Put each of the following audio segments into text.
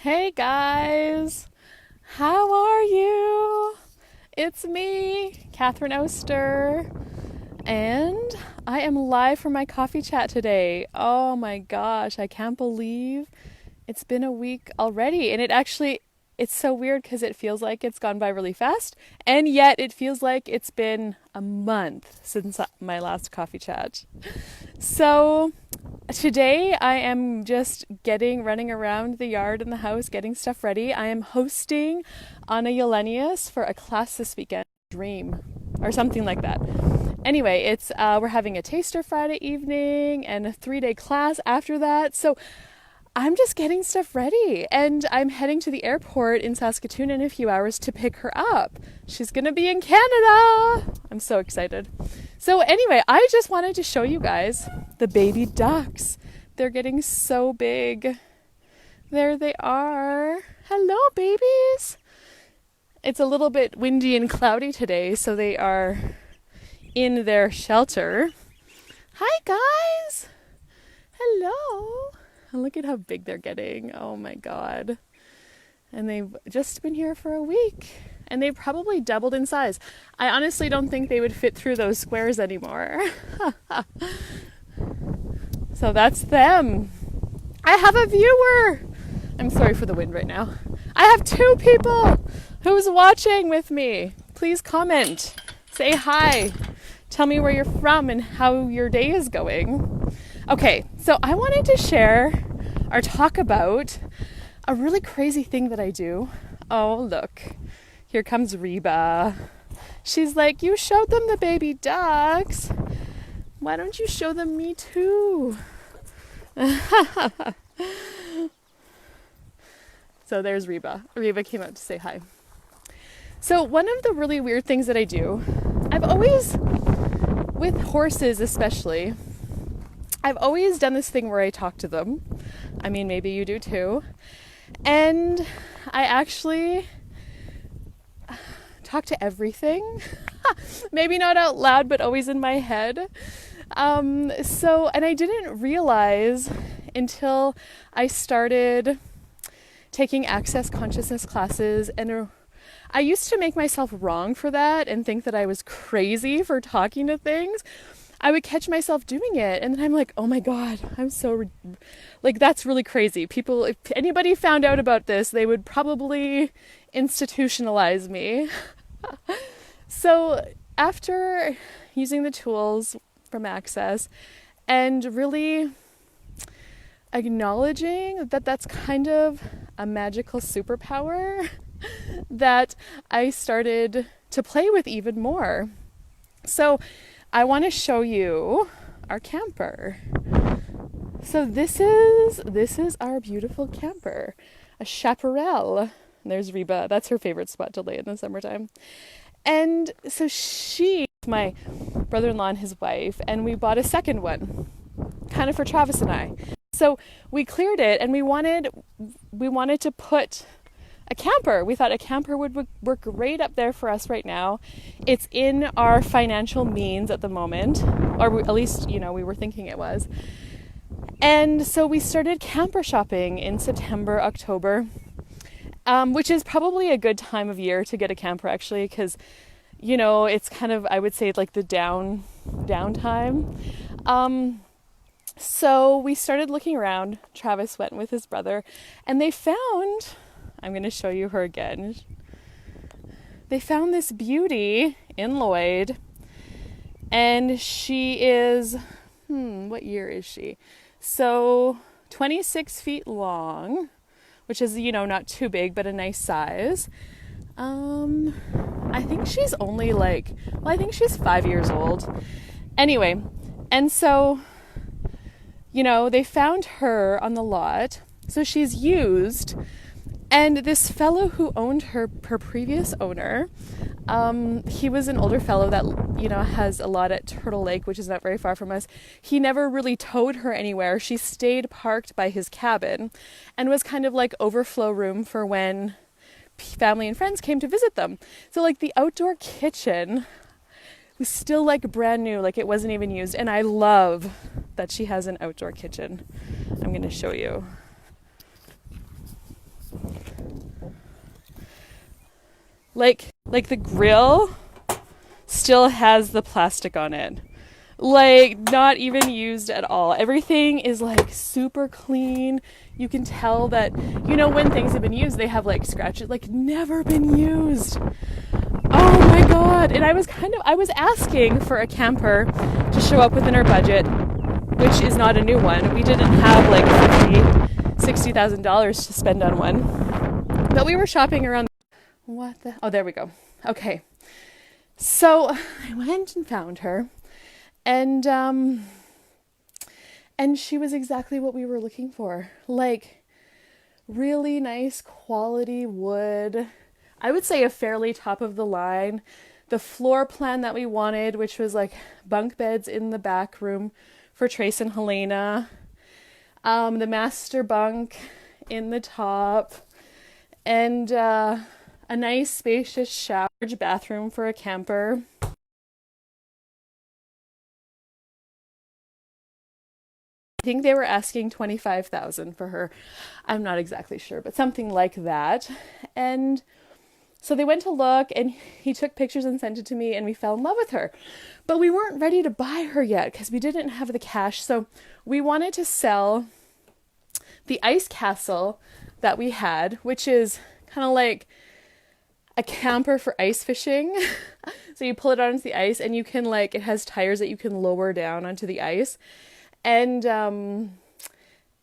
Hey guys, how are you? It's me, Katherine Oster, and I am live for my coffee chat today. Oh my gosh, I can't believe it's been a week already, and it's so weird because it feels like it's gone by really fast, and yet it feels like it's been a month since my last coffee chat. So today I am just running around the yard and the house, getting stuff ready. I am hosting Anna Yelenius for a class this weekend, Dream, or something like that. Anyway, it's we're having a taster Friday evening and a 3-day class after that. So I'm just getting stuff ready, and I'm heading to the airport in Saskatoon in a few hours to pick her up. She's gonna be in Canada. I'm so excited. So anyway, I just wanted to show you guys the baby ducks. They're getting so big. There they are. Hello, babies. It's a little bit windy and cloudy today, so they are in their shelter. Hi, guys. Hello. And look at how big they're getting. Oh my God. And they've just been here for a week. And they've probably doubled in size. I honestly don't think they would fit through those squares anymore. So that's them. I have a viewer. I'm sorry for the wind right now. I have 2 people who's watching with me. Please comment. Say hi. Tell me where you're from and how your day is going. Okay, so I wanted to share or talk about a really crazy thing that I do. Oh, look. Here comes Reba. She's like, you showed them the baby ducks. Why don't you show them me too? So there's Reba. Reba came out to say hi. So one of the really weird things that I do, I've always, with horses especially, I've always done this thing where I talk to them. I mean, maybe you do too. And I actually talk to everything. Maybe not out loud, but always in my head. And I didn't realize until I started taking access consciousness classes, and I used to make myself wrong for that and think that I was crazy for talking to things. I would catch myself doing it, and then I'm like, oh my God, I'm so, that's really crazy. People, if anybody found out about this, they would probably institutionalize me. So after using the tools from Access and really acknowledging that that's kind of a magical superpower that I started to play with even more. So I want to show you our camper. So this is our beautiful camper, a chaparral. There's Reba. That's her favorite spot to lay in the summertime. And so she's my brother-in-law and his wife, and we bought a second one, kind of for Travis and I. So we cleared it, and we wanted to put a camper. We thought a camper would work great up there for us right now. It's in our financial means at the moment, or at least, we were thinking it was. And so we started camper shopping in September, October, which is probably a good time of year to get a camper, actually, because, it's kind of, I would say, like the downtime. So we started looking around. Travis went with his brother, and they found, I'm going to show you her again. They found this beauty in Lloyd, and she is, what year is she? So 26 feet long, which is, not too big, but a nice size. I think she's only I think she's 5 years old. Anyway, and so, they found her on the lot. So she's used. And this fellow who owned her previous owner, he was an older fellow that, has a lot at Turtle Lake, which is not very far from us. He never really towed her anywhere. She stayed parked by his cabin and was kind of like overflow room for when family and friends came to visit them. So the outdoor kitchen was still brand new, it wasn't even used. And I love that she has an outdoor kitchen. I'm going to show you. Like the grill still has the plastic on it. Like, not even used at all. Everything is like super clean. You can tell that, when things have been used, they have like scratches, like never been used. Oh my God. And I was asking for a camper to show up within our budget, which is not a new one. We didn't have like $60,000 to spend on one. But we were shopping around. Oh, there we go. Okay. So I went and found her, and she was exactly what we were looking for. Like, really nice quality wood. I would say a fairly top of the line. The floor plan that we wanted, which was like bunk beds in the back room for Trace and Helena. The master bunk in the top. And a nice spacious shower bathroom for a camper. I think they were asking $25,000 for her. I'm not exactly sure, but something like that. And so they went to look, and he took pictures and sent it to me, and we fell in love with her. But we weren't ready to buy her yet because we didn't have the cash. So we wanted to sell the ice castle that we had, which is kind of like a camper for ice fishing. So you pull it onto the ice, and you can it has tires that you can lower down onto the ice. And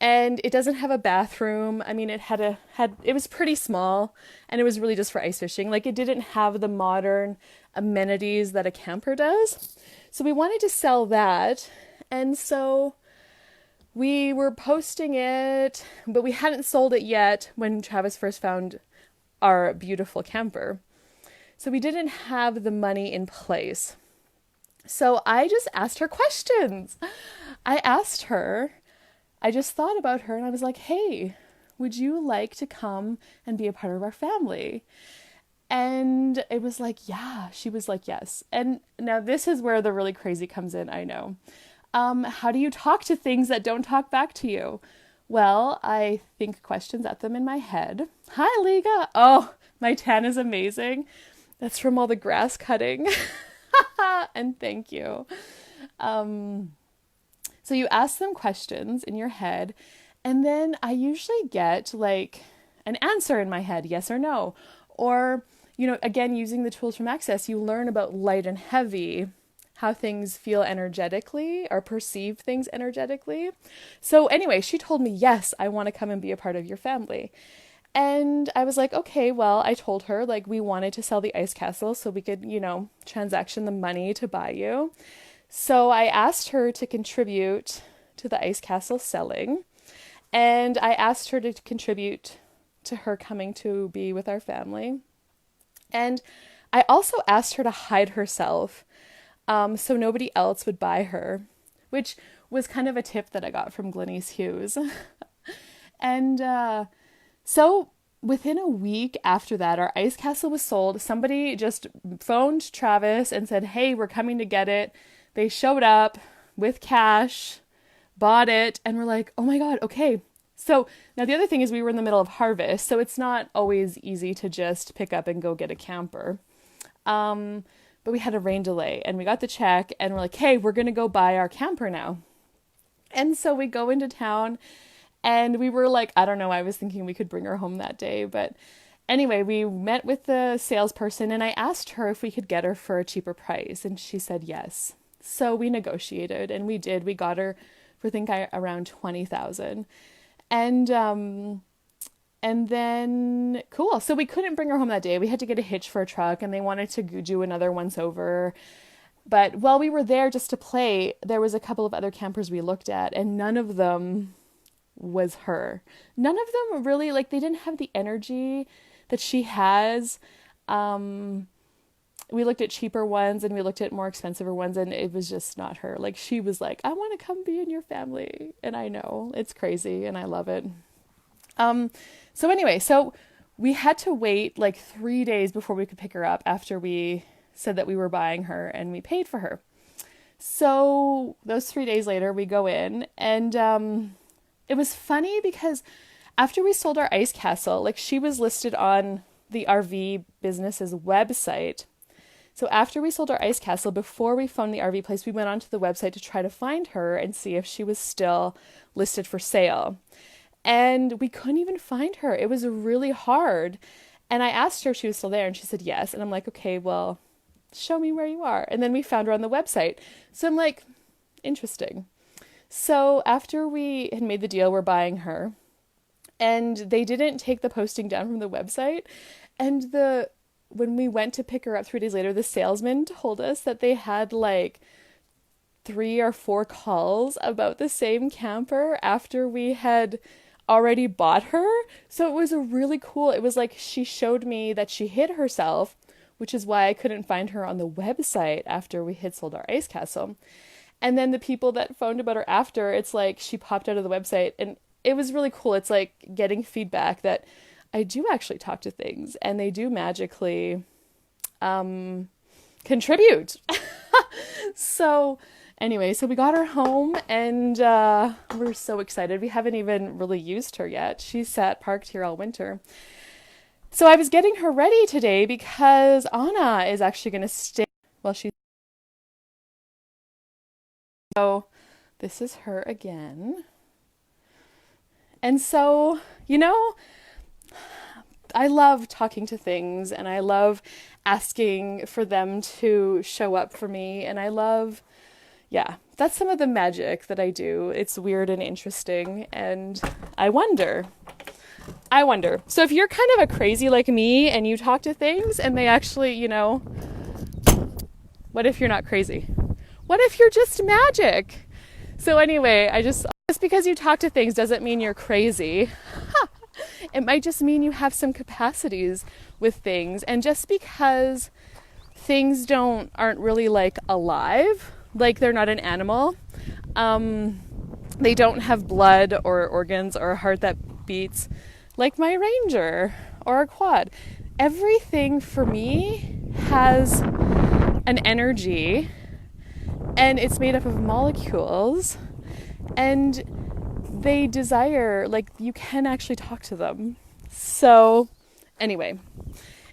it doesn't have a bathroom. I mean, it was pretty small, and it was really just for ice fishing. Like, it didn't have the modern amenities that a camper does. So we wanted to sell that. And so we were posting it, but we hadn't sold it yet when Travis first found our beautiful camper. So we didn't have the money in place. So I just asked her questions. I just thought about her, and I was like, hey, would you like to come and be a part of our family? And it was like, yeah. She was like, yes. And now this is where the really crazy comes in, I know. How do you talk to things that don't talk back to you? Well, I think questions at them in my head. Hi, Liga. Oh, my tan is amazing. That's from all the grass cutting. And thank you. So you ask them questions in your head, and then I usually get like an answer in my head, yes or no. Or, again, using the tools from Access, you learn about light and heavy, how things feel energetically or perceive things energetically. So anyway, she told me, yes, I want to come and be a part of your family. And I was like, okay, well, I told her like we wanted to sell the ice castle so we could, transaction the money to buy you. So I asked her to contribute to the ice castle selling, and I asked her to contribute to her coming to be with our family. And I also asked her to hide herself so nobody else would buy her, which was kind of a tip that I got from Glennice Hughes. And so within a week after that, our ice castle was sold. Somebody just phoned Travis and said, hey, we're coming to get it. They showed up with cash, bought it, and we're like, oh my God, okay. So now the other thing is we were in the middle of harvest, so it's not always easy to just pick up and go get a camper. But we had a rain delay, and we got the check, and we're like, hey, we're going to go buy our camper now. And so we go into town, and we were like, I don't know, I was thinking we could bring her home that day, but anyway, we met with the salesperson, and I asked her if we could get her for a cheaper price, and she said yes. So we negotiated, and we did. We got her for I think around $20,000, and then cool. So we couldn't bring her home that day. We had to get a hitch for a truck, and they wanted to do another once over. But while we were there just to play, there was a couple of other campers we looked at, and none of them was her. None of them really they didn't have the energy that she has. We looked at cheaper ones and we looked at more expensive ones, and it was just not her. Like, she was like, I want to come be in your family. And I know it's crazy and I love it. So anyway, so we had to wait 3 days before we could pick her up after we said that we were buying her and we paid for her. So those 3 days later we go in, and it was funny because after we sold our ice castle, she was listed on the RV business's website. So after we sold our ice castle, before we found the RV place, we went onto the website to try to find her and see if she was still listed for sale. And we couldn't even find her. It was really hard. And I asked her if she was still there, and she said yes. And I'm like, okay, well, show me where you are. And then we found her on the website. So I'm like, interesting. So after we had made the deal, we're buying her. And they didn't take the posting down from the website. And when we went to pick her up 3 days later, the salesman told us that they had like 3 or 4 calls about the same camper after we had already bought her. So it was it was like she showed me that she hid herself, which is why I couldn't find her on the website after we had sold our ice castle. And then the people that phoned about her after, it's like she popped out of the website, and it was really cool. It's like getting feedback that I do actually talk to things and they do magically contribute. So anyway, so we got her home, and we're so excited. We haven't even really used her yet. She's sat parked here all winter. So I was getting her ready today because Anna is actually going to stay. Well, so this is her again. And so, I love talking to things, and I love asking for them to show up for me, and that's some of the magic that I do. It's weird and interesting, and I wonder. So if you're kind of a crazy like me and you talk to things and they actually, what if you're not crazy? What if you're just magic? So anyway, just because you talk to things doesn't mean you're crazy. It might just mean you have some capacities with things. And just because things aren't really like alive, like they're not an animal, they don't have blood or organs or a heart that beats like my Ranger or a quad. Everything for me has an energy, and it's made up of molecules, and they desire, like, you can actually talk to them. So anyway,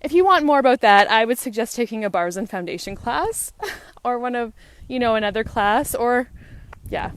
if you want more about that, I would suggest taking a bars and foundation class or one of, another class, or yeah.